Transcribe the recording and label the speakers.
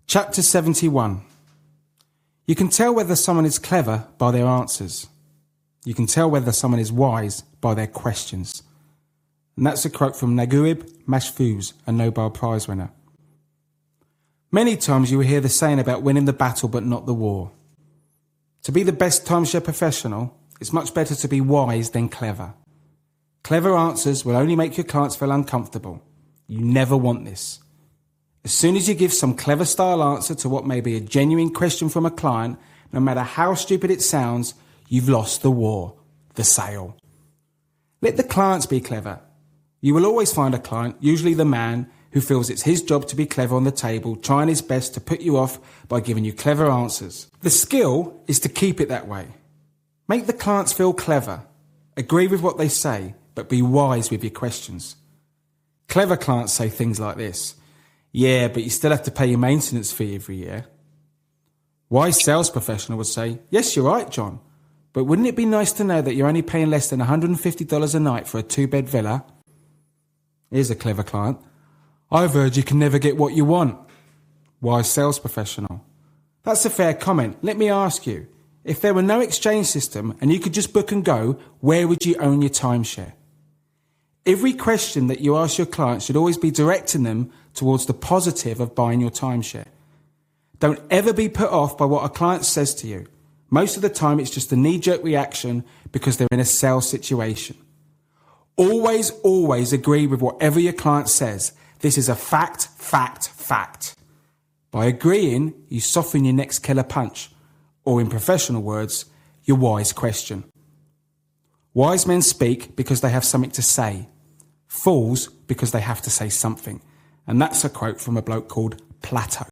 Speaker 1: Chapter 71. You can tell whether someone is clever by their answers. You can tell whether someone is wise by their questions. And that's a quote from Naguib Mahfouz, a Nobel Prize winner. Many times you will hear the saying about winning the battle but not the war. To be the best timeshare professional, it's much better to be wise than clever. Clever answers will only make your clients feel uncomfortable. You never want this. As soon as you give some clever style answer to what may be a genuine question from a client, no matter how stupid it sounds, you've lost the war, the sale. Let the clients be clever. You will always find a client, usually the man, who feels it's his job to be clever on the table, trying his best to put you off by giving you clever answers. The skill is to keep it that way. Make the clients feel clever. Agree with what they say, but be wise with your questions. Clever clients say things like this: "Yeah, but you still have to pay your maintenance fee every year." Wise sales professional would say, "Yes, you're right, John, but wouldn't it be nice to know that you're only paying less than $150 a night for a 2-bed villa?" Here's a clever client: "I've heard you can never get what you want." Wise sales professional: "That's a fair comment. Let me ask you, if there were no exchange system and you could just book and go, where would you own your timeshare?" Every question that you ask your client should always be directing them towards the positive of buying your timeshare. Don't ever be put off by what a client says to you. Most of the time it's just a knee-jerk reaction because they're in a sales situation. Always agree with whatever your client says. This is a fact. By agreeing, you soften your next killer punch, or in professional words, your wise question. Wise men speak because they have something to say. Fools because they have to say something. And that's a quote from a bloke called Plato.